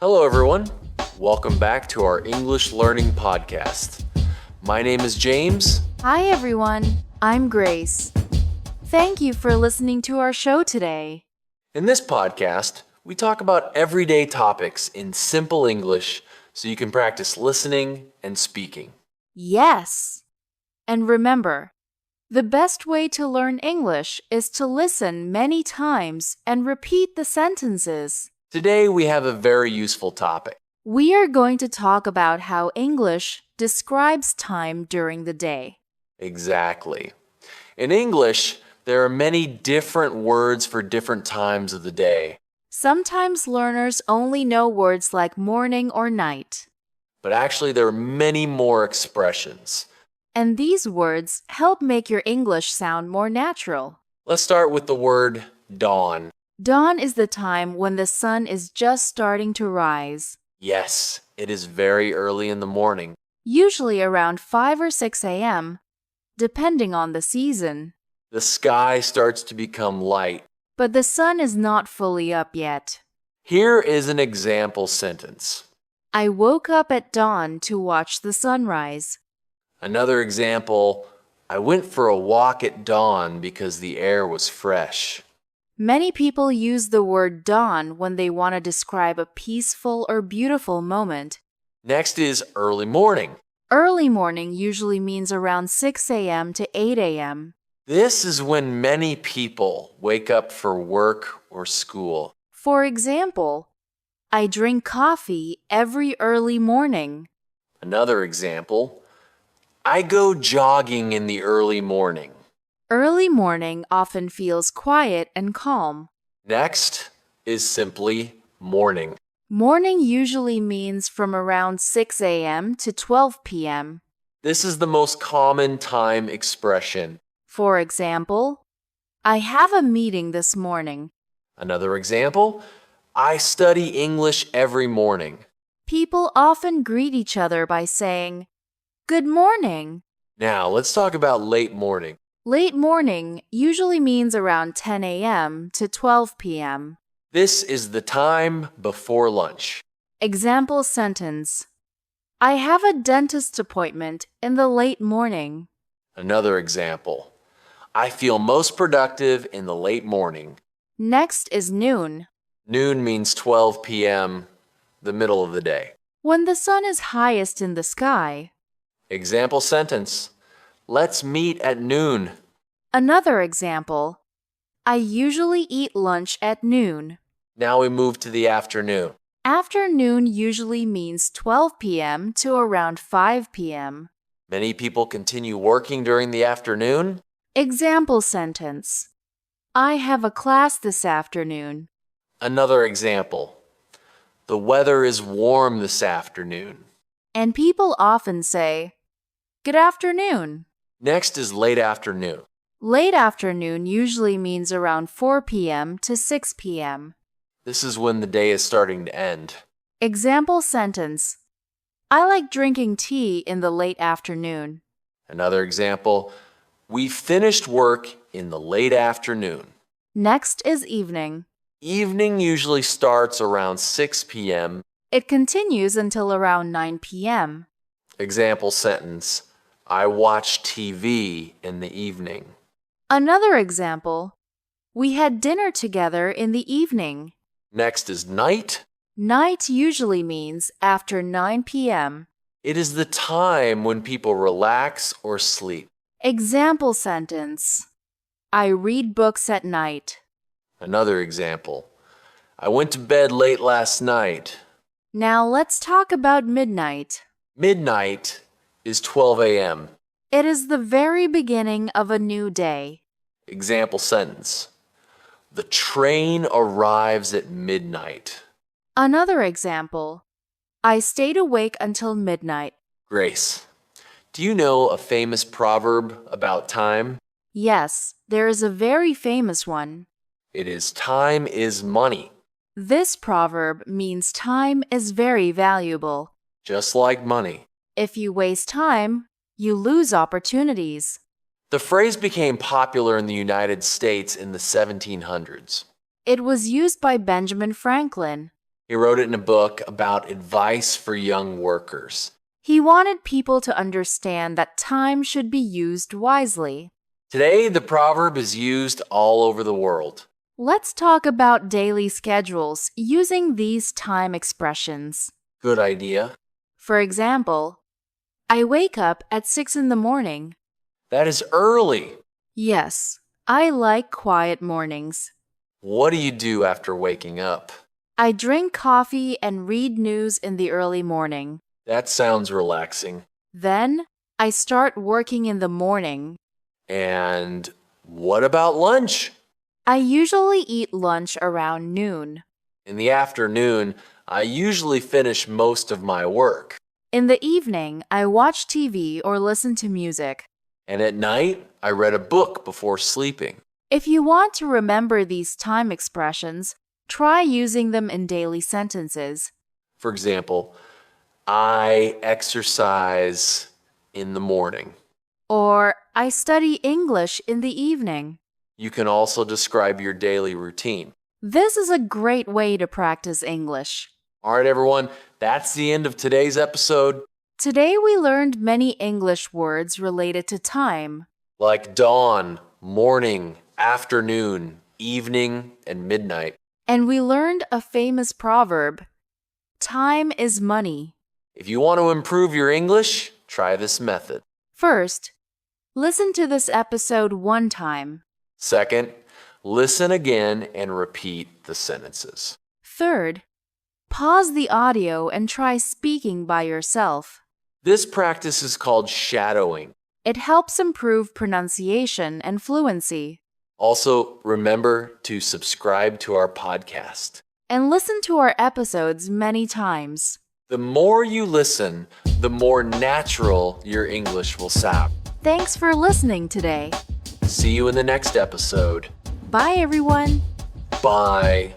Hello, everyone. Welcome back to our English Learning Podcast. My name is James. Hi, everyone. I'm Grace. Thank you for listening to our show today. In this podcast, we talk about everyday topics in simple English so you can practice listening and speaking. Yes. And remember, the best way to learn English is to listen many times and repeat the sentences. Today, we have a very useful topic. We are going to talk about how English describes time during the day. Exactly. In English, there are many different words for different times of the day. Sometimes learners only know words like morning or night. But actually, there are many more expressions. And these words help make your English sound more natural. Let's start with the word dawn. Dawn is the time when the sun is just starting to rise. Yes, it is very early in the morning. Usually around 5 or 6 a.m., depending on the season. The sky starts to become light. But the sun is not fully up yet. Here is an example sentence. I woke up at dawn to watch the sunrise. Another example, I went for a walk at dawn because the air was fresh. Many people use the word dawn when they want to describe a peaceful or beautiful moment. Next is early morning. Early morning usually means around 6 a.m. to 8 a.m. This is when many people wake up for work or school. For example, I drink coffee every early morning. Another example, I go jogging in the early morning. Early morning often feels quiet and calm. Next is simply morning. Morning usually means from around 6 a.m. to 12 p.m. This is the most common time expression. For example, I have a meeting this morning. Another example, I study English every morning. People often greet each other by saying, Good morning. Now, let's talk about late morning. Late morning usually means around 10 a.m. to 12 p.m. This is the time before lunch. Example sentence, I have a dentist appointment in the late morning. Another example, I feel most productive in the late morning. Next is noon. Noon means 12 p.m., the middle of the day. When the sun is highest in the sky. Example sentence, let's meet at noon. Another example, I usually eat lunch at noon. Now we move to the afternoon. Afternoon usually means 12 p.m. to around 5 p.m. Many people continue working during the afternoon. Example sentence, I have a class this afternoon. Another example, the weather is warm this afternoon. And people often say, Good afternoon. Next is late afternoon. Late afternoon usually means around 4 p.m. to 6 p.m. This is when the day is starting to end. Example sentence, I like drinking tea in the late afternoon. Another example, we finished work in the late afternoon. Next is evening. Evening usually starts around 6 p.m. It continues until around 9 p.m. Example sentence, I watch TV in the evening. Another example, we had dinner together in the evening. Next is night. Night usually means after 9 p.m. It is the time when people relax or sleep. Example sentence, I read books at night. Another example, I went to bed late last night. Now let's talk about midnight. Midnight is 12 a.m. It is the very beginning of a new day. Example sentence, the train arrives at midnight. Another example, I stayed awake until midnight. Grace, do you know a famous proverb about time? Yes, there is a very famous one. It is time is money. This proverb means time is very valuable. Just like money. If you waste time, you lose opportunities. The phrase became popular in the United States in the 1700s. It was used by Benjamin Franklin. He wrote it in a book about advice for young workers. He wanted people to understand that time should be used wisely. Today, the proverb is used all over the world. Let's talk about daily schedules using these time expressions. Good idea. For example, I wake up at 6 in the morning. That is early. Yes, I like quiet mornings. What do you do after waking up? I drink coffee and read news in the early morning. That sounds relaxing. Then, I start working in the morning. And what about lunch? I usually eat lunch around noon. In the afternoon, I usually finish most of my work. In the evening, I watch TV or listen to music. And at night, I read a book before sleeping. If you want to remember these time expressions, try using them in daily sentences. For example, I exercise in the morning. Or, I study English in the evening. You can also describe your daily routine. This is a great way to practice English. All right, everyone, that's the end of today's episode. Today we learned many English words related to time. Like dawn, morning, afternoon, evening, and midnight. And we learned a famous proverb, time is money. If you want to improve your English, try this method. First, listen to this episode one time. Second, listen again and repeat the sentences. Third, pause the audio and try speaking by yourself. This practice is called shadowing. It helps improve pronunciation and fluency. Also, remember to subscribe to our podcast. And listen to our episodes many times. The more you listen, the more natural your English will sound. Thanks for listening today. See you in the next episode. Bye, everyone. Bye.